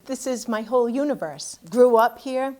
this is my whole universe. Grew up here,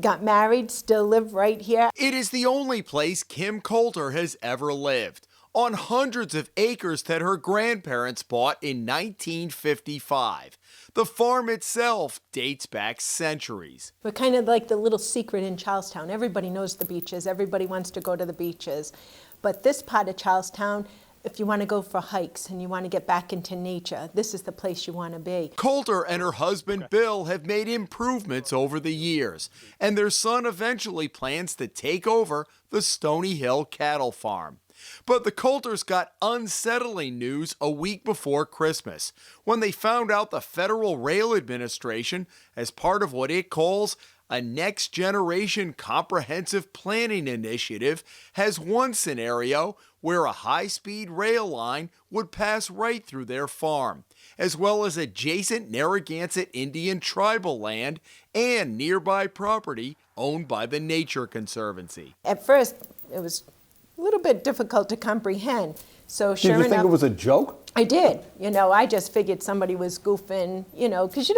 got married, still live right here. It is the only place Kim Coulter has ever lived, on hundreds of acres that her grandparents bought in 1955. The farm itself dates back centuries. We're kind of like the little secret in Charlestown. Everybody knows the beaches. Everybody wants to go to the beaches. But this part of Charlestown, if you want to go for hikes and you want to get back into nature, this is the place you want to be. Coulter and her husband Bill have made improvements over the years, and their son eventually plans to take over the Stony Hill cattle farm. But the Coulters got unsettling news a week before Christmas, when they found out the Federal Rail Administration, as part of what it calls a next-generation comprehensive planning initiative, has one scenario where a high-speed rail line would pass right through their farm, as well as adjacent Narragansett Indian tribal land and nearby property owned by the Nature Conservancy. At first, it was a little bit difficult to comprehend. So sure Did you enough, think it was a joke? I did. I just figured somebody was goofing, because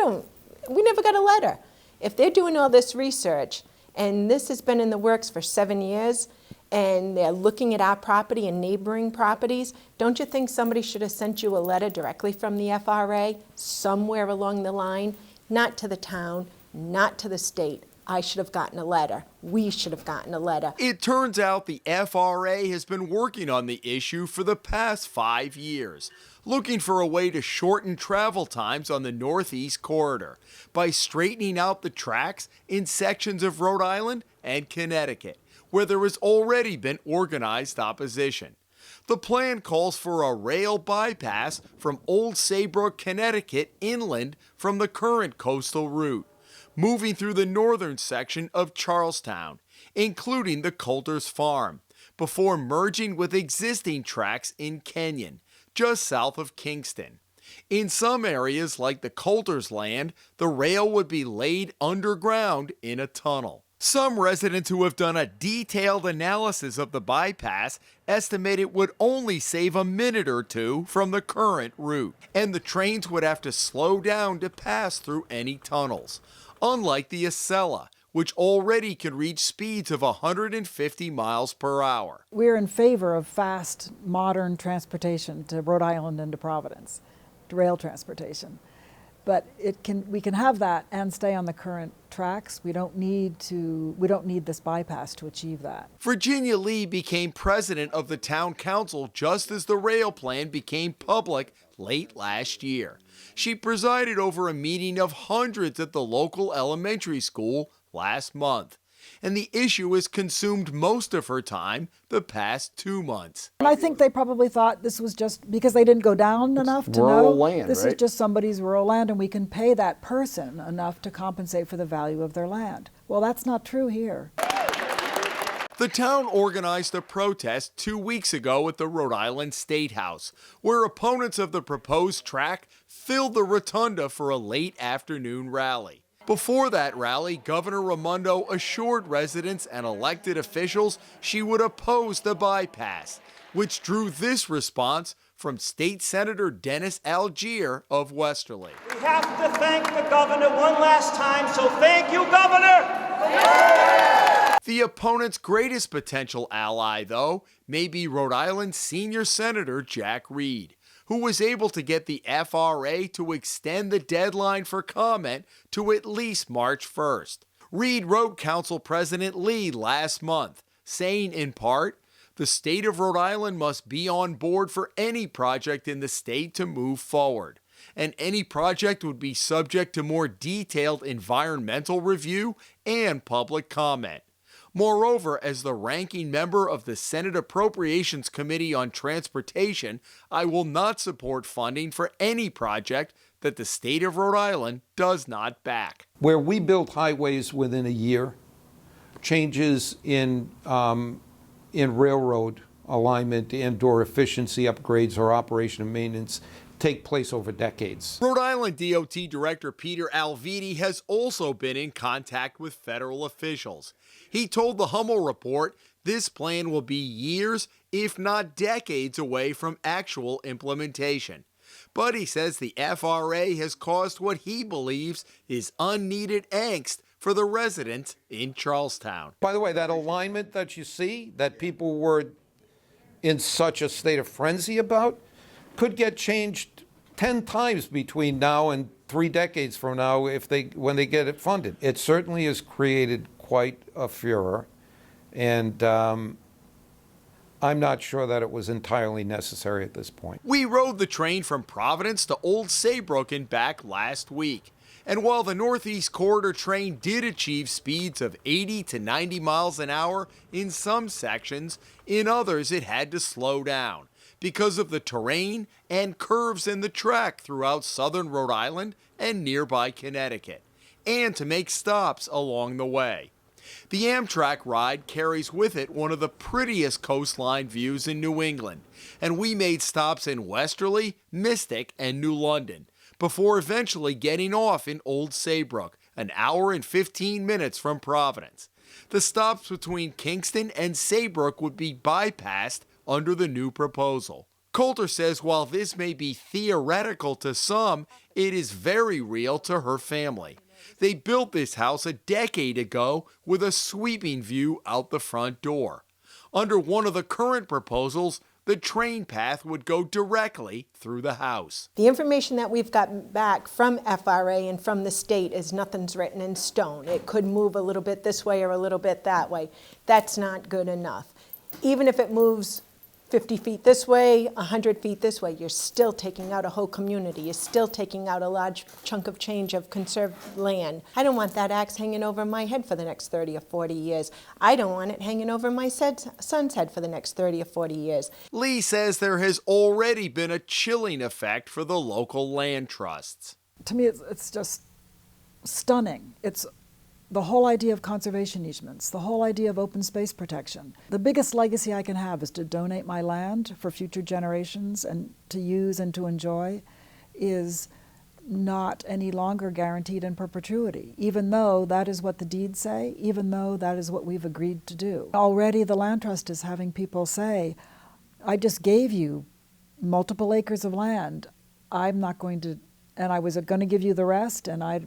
we never got a letter. If they're doing all this research, and this has been in the works for 7 years, and they're looking at our property and neighboring properties, don't you think somebody should have sent you a letter directly from the FRA somewhere along the line? Not to the town, not to the state. I should have gotten a letter. We should have gotten a letter. It turns out the FRA has been working on the issue for the past 5 years, looking for a way to shorten travel times on the Northeast Corridor by straightening out the tracks in sections of Rhode Island and Connecticut, where there has already been organized opposition. The plan calls for a rail bypass from Old Saybrook, Connecticut, inland from the current coastal route, moving through the northern section of Charlestown, including the Coulter's farm, before merging with existing tracks in Kenyon, just south of Kingston. In some areas, like the Coulter's land, the rail would be laid underground in a tunnel. Some residents who have done a detailed analysis of the bypass estimate it would only save a minute or two from the current route, and the trains would have to slow down to pass through any tunnels, unlike the Acela, which already can reach speeds of 150 miles per hour. We're in favor of fast, modern transportation to Rhode Island and to Providence, to rail transportation. But we can have that and stay on the current tracks. We don't need this bypass to achieve that. Virginia Lee became president of the town council just as the rail plan became public late last year. She presided over a meeting of hundreds at the local elementary school last month, and the issue has consumed most of her time the past 2 months. And I think they probably thought this was just because they didn't go down enough to know land, this right? is just somebody's rural land and we can pay that person enough to compensate for the value of their land. Well, that's not true here. The town organized a protest 2 weeks ago at the Rhode Island State House, where opponents of the proposed track filled the rotunda for a late afternoon rally. Before that rally, Governor Raimondo assured residents and elected officials she would oppose the bypass, which drew this response from State Senator Dennis Algier of Westerly. We have to thank the governor one last time, so thank you, Governor! The opponent's greatest potential ally, though, may be Rhode Island Senior Senator Jack Reed, who was able to get the FRA to extend the deadline for comment to at least March 1st. Reed wrote Council President Lee last month, saying in part, the state of Rhode Island must be on board for any project in the state to move forward, and any project would be subject to more detailed environmental review and public comment. Moreover, as the ranking member of the Senate Appropriations Committee on Transportation, I will not support funding for any project that the state of Rhode Island does not back. Where we build highways within a year, changes in railroad alignment and/or efficiency upgrades or operation and maintenance take place over decades. Rhode Island DOT Director Peter Alviti has also been in contact with federal officials. He told the Hummel Report this plan will be years, if not decades, away from actual implementation. But he says the FRA has caused what he believes is unneeded angst for the residents in Charlestown. By the way, that alignment that you see, that people were in such a state of frenzy about, could get changed 10 times between now and 3 decades from now when they get it funded. It certainly has created quite a furor, and I'm not sure that it was entirely necessary at this point. We rode the train from Providence to Old Saybrook and back last week. And while the Northeast Corridor train did achieve speeds of 80 to 90 miles an hour in some sections, in others it had to slow down because of the terrain and curves in the track throughout southern Rhode Island and nearby Connecticut, and to make stops along the way. The Amtrak ride carries with it one of the prettiest coastline views in New England, and we made stops in Westerly, Mystic, and New London, before eventually getting off in Old Saybrook, an hour and 15 minutes from Providence. The stops between Kingston and Saybrook would be bypassed under the new proposal. Coulter says while this may be theoretical to some, it is very real to her family. They built this house a decade ago with a sweeping view out the front door. Under one of the current proposals, the train path would go directly through the house. The information that we've gotten back from FRA and from the state is nothing's written in stone. It could move a little bit this way or a little bit that way. That's not good enough. Even if it moves 50 feet this way, 100 feet this way, you're still taking out a whole community. You're still taking out a large chunk of change of conserved land. I don't want that axe hanging over my head for the next 30 or 40 years. I don't want it hanging over my son's head for the next 30 or 40 years. Lee says there has already been a chilling effect for the local land trusts. To me, it's just stunning. It's the whole idea of conservation easements, the whole idea of open space protection. The biggest legacy I can have is to donate my land for future generations and to use and to enjoy is not any longer guaranteed in perpetuity, even though that is what the deeds say, even though that is what we've agreed to do. Already the land trust is having people say, I just gave you multiple acres of land. I'm not going to, and I was going to give you the rest, and I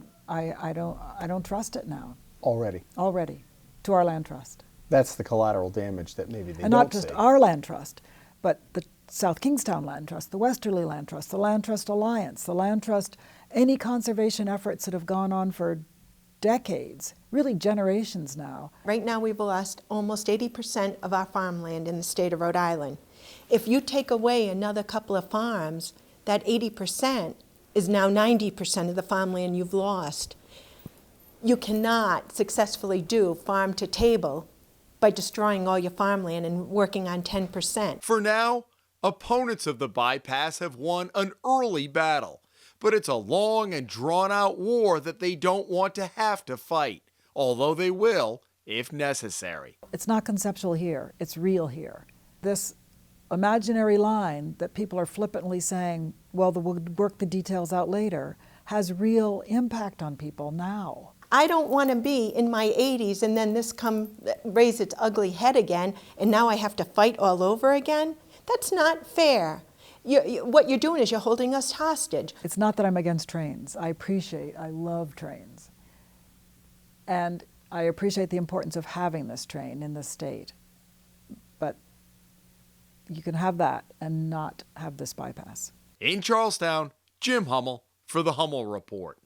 don't trust it now. Already To our land trust. That's the collateral damage that maybe they And don't not just see. our land trust, but the South Kingstown Land Trust, the Westerly Land Trust, the Land Trust Alliance, the Land Trust, any conservation efforts that have gone on for decades, really generations now. Right now we've lost almost 80% of our farmland in the state of Rhode Island. If you take away another couple of farms, that 80% is now 90% of the farmland you've lost. You cannot successfully do farm to table by destroying all your farmland and working on 10%. For now, opponents of the bypass have won an early battle, but it's a long and drawn-out war that they don't want to have to fight, although they will if necessary. It's not conceptual here, it's real here. This imaginary line that people are flippantly saying, well, we'll work the details out later, has real impact on people now. I don't want to be in my 80s and then this raise its ugly head again, and now I have to fight all over again. That's not fair. What you're doing is you're holding us hostage. It's not that I'm against trains. I love trains. And I appreciate the importance of having this train in this state. But you can have that and not have this bypass. In Charlestown, Jim Hummel for the Hummel Report.